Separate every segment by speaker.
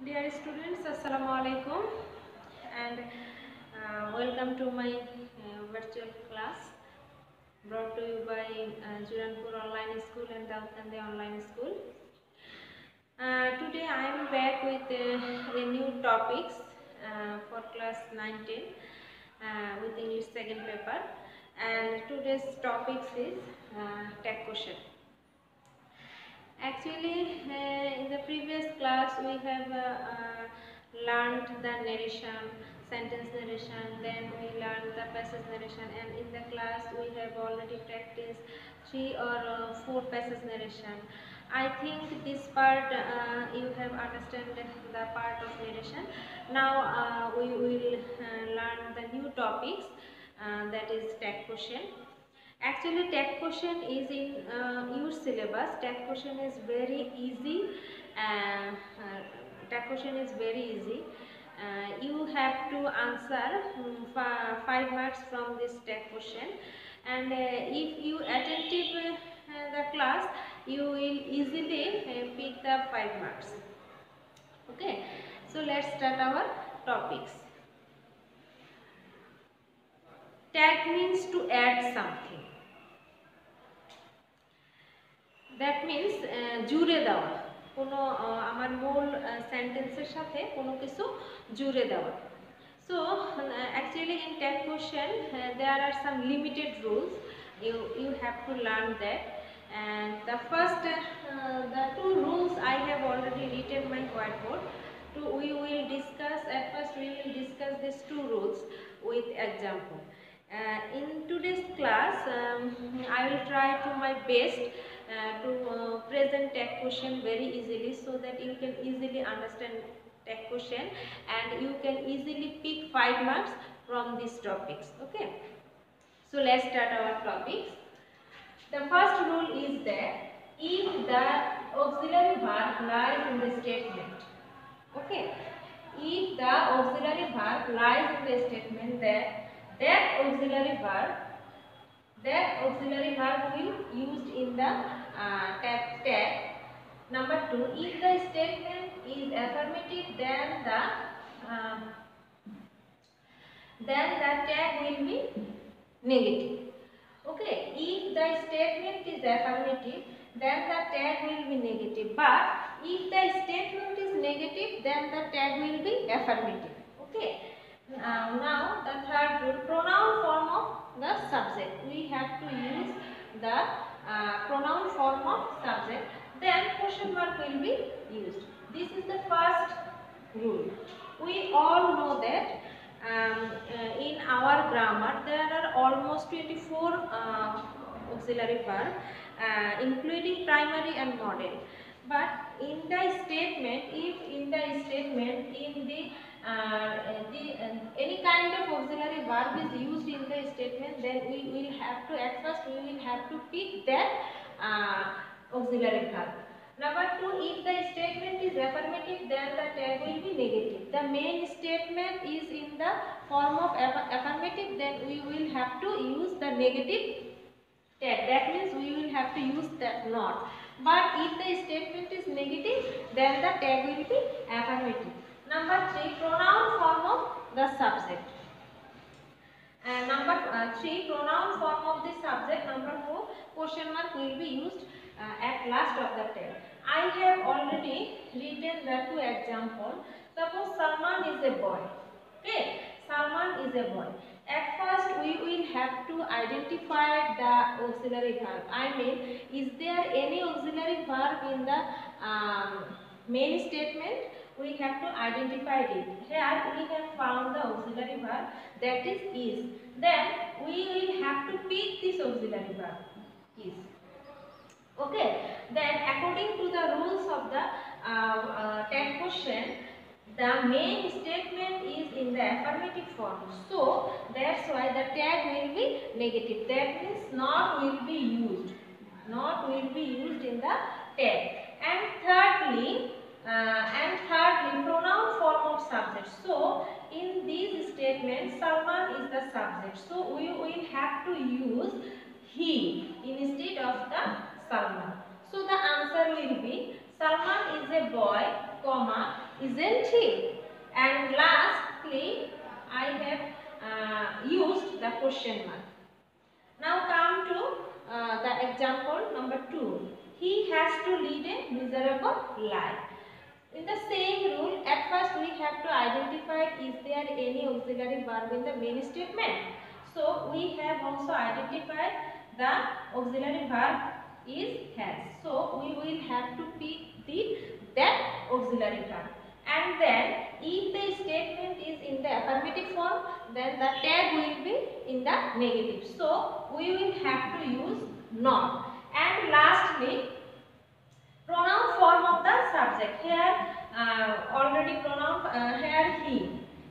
Speaker 1: Dear students, Assalamu alaikum and welcome to my virtual class brought to you by Juranpur Online School and Dalkande Online School. Today I am back with a new topics for class 9-10 with English second paper, and today's topics is tag question. Actually, in the previous class we have learned the narration, sentence narration, then we learned the passage narration, and in the class we have already practiced 3 or 4 passage narration. I think this part you have understood the part of narration. Now we will learn the new topics, that is tag question. Actually, tag question is in your syllabus. Tag question is very easy. Tag question is very easy. You have to answer 5 marks from this tag question, and if you attentive the class, you will easily pick the 5 marks. Okay, so let's start our topics. Tag means to add something. That means জুড়ে দেওয়া, কোনো আমার মূল সেন্টেন্সের সাথে কোনো কিছু জুড়ে দেওয়া। So actually in tag question there are some limited rules. You have to learn that, and the first the 2 rules I have already written my whiteboard. We will discuss at first. We will discuss these 2 rules with example. In today's class I will try to my best to present tag question very easily, so that you can easily understand tag question and you can easily pick 5 marks from these topics. Okay, so let's start our topics. The first rule is that if the auxiliary verb lies in the statement, okay, if the auxiliary verb lies in the statement, that auxiliary verb will used in the tag. Number 2, if the statement is affirmative, then the tag will be negative. Okay, if the statement is affirmative, then the tag will be negative, but if the statement is negative, then the tag will be affirmative. Okay, now the third rule, pronoun form of the subject. We have to use the pronoun form of subject, then question mark will be used. This is the first rule. We all know that in our grammar there are almost 24 auxiliary verb, including primary and model. But in the statement, if in the statement any kind of auxiliary verb is used in the statement, then we will have to, at first we will have to pick that auxiliary verb. Number 2, if the statement is affirmative, then the tag will be negative. The main statement is in the form of affirmative, then we will have to use the negative tag. That means we will have to use that not. But if the statement is negative, then the tag will be affirmative. Number 3, pronoun form of the subject. Number 3, pronoun form of the subject. Number 4, question mark will be used at last of the tag. I have already written the 2 examples. Suppose Salman is a boy. Okay, Salman is a boy. At first we will have to identify the auxiliary verb. I mean, is there any auxiliary verb in the main statement? We have to identify it. Here we have found the auxiliary verb, that is. Then we will have to pick this auxiliary verb, is. Okay, then according to the rules of the tag question, the main statement is in the affirmative form, so that's why the tag will be negative. That means not will be used. Not will be used in the tag. And thirdly, pronoun form of subject. So in these statements, Salman is the subject, so we will have to use he instead of the Salman. So the answer will be Salman is a boy, comma, isn't he? And lastly, I have used the question mark. Now come to the example number 2. He has to lead a miserable life. In the same rule, at first we have to identify is there any auxiliary verb in the main statement. So we have also identified the auxiliary verb is has. So we will have to pick that auxiliary verb. And then if the statement is in the affirmative form, then the tag will be in the negative. So we will have to use not. And lastly, pronoun form of the subject. Here already pronoun here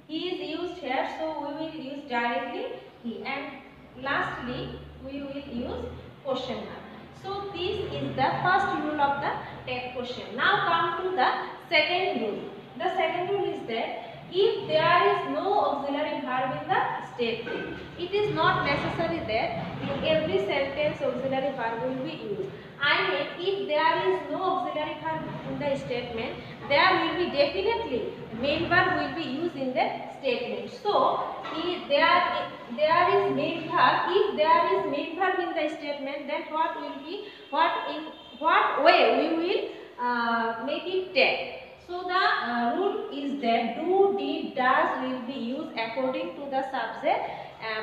Speaker 1: he is used here, so we will use directly he. And lastly we will use question mark. So this is the first rule of the tag question. Now come to the second rule. The second rule is that if there is no auxiliary verb in the statement, it is not necessary that in every sentence auxiliary verb will be used. I mean, if there is no auxiliary verb in the statement, there will be definitely main verb will be used in the statement. So, if there is main verb, if there is main verb in the statement, then what way we will make it tag. So the rule is that do, did, does will be used according to the subject,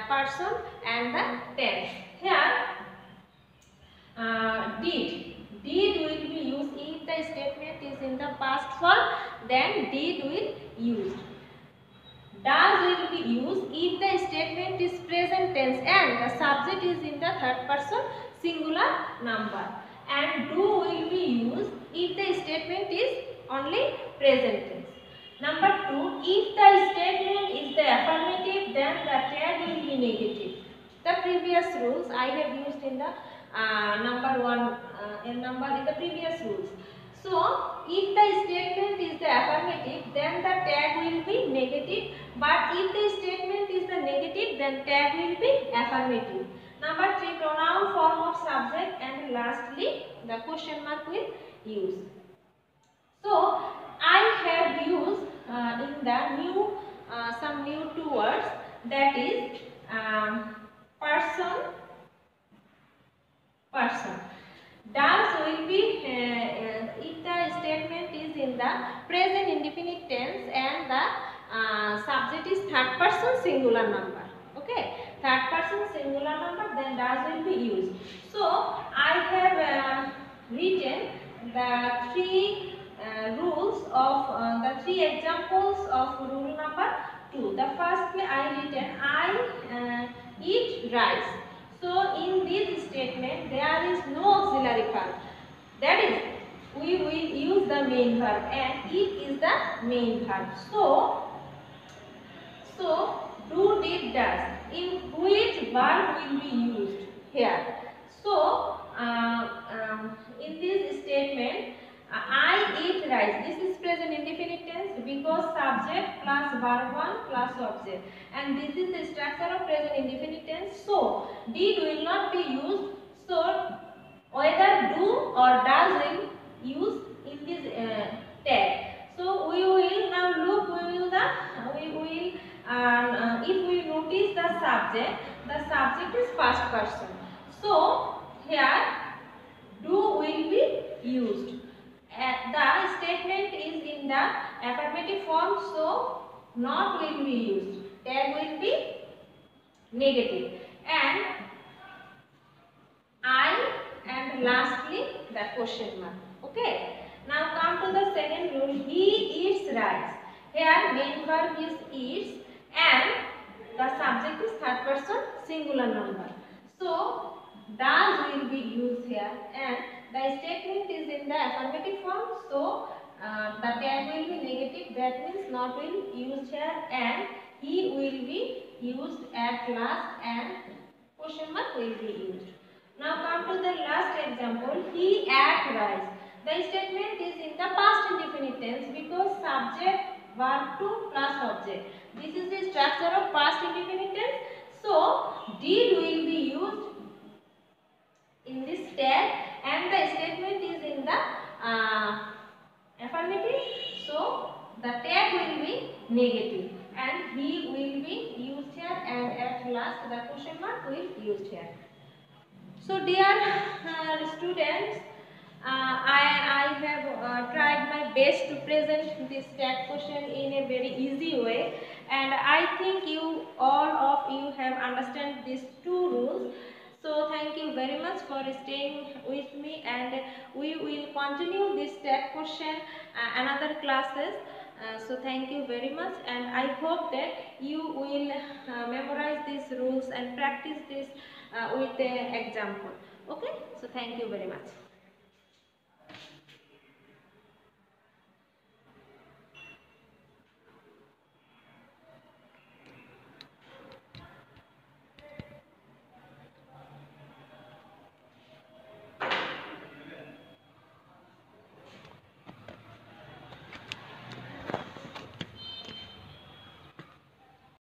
Speaker 1: person and the tense. Here did will be used if the statement is in the past form, then did will use. Does will be used if the statement is present tense and the subject is in the third person singular number. And do will be used if the statement is only present tense. Number 2, if the statement is the affirmative, then the tag will be negative. The previous rules I have used in the number 1 in the previous rules. So, if the statement is the affirmative, then the tag will be negative. But if the statement is the negative, then tag will be affirmative. Number 3, pronoun form of subject, and lastly the question mark will use. So I have used in the new some new two words, that is person. Does will be if the statement is in the present indefinite tense and the subject is third person singular number. Okay, third person singular number, then does will be used. So I have written the three rules of the three examples of rule number 2. The first I written I eat rice. So in this statement there is no auxiliary verb. That is, we will use the main verb, and eat is the main verb. So do, did, does. In which verb will be used here? So in this statement, I eat rice. This is present indefinite tense because subject plus verb 1 plus object, and this is the structure of present indefinite tense. So did will not be used. So whether do or does will use in this tag. So we will now look. If we notice the subject is first person. So here do will be used. The statement is in the affirmative form, so not will be used. Tag will be negative. And I, and lastly the question mark. Okay. Now come to the second rule. He eats rice. Here main verb is eats and the subject is third person singular number. So does will be used here, and the statement is in the affirmative form, so the tag will be negative. That means not will used here, and he will be used at last, and question mark will be used. Now come to the last example. He ate rice. The statement is in the past indefinite tense because subject verb 2 plus object. This is the structure of past indefinite tense. So did will be used in this tag, and the statement is in the affirmative, so negative, and he will be used here, and at last the question mark will used here. So dear students, I have tried my best to present this TAT question in a very easy way, and I think you all of you have understand these two rules. So thank you very much for staying with me, and we will continue this TAT question another classes. So thank you very much, and I hope that you will memorize these rules and practice this with the example. Okay, so thank you very much.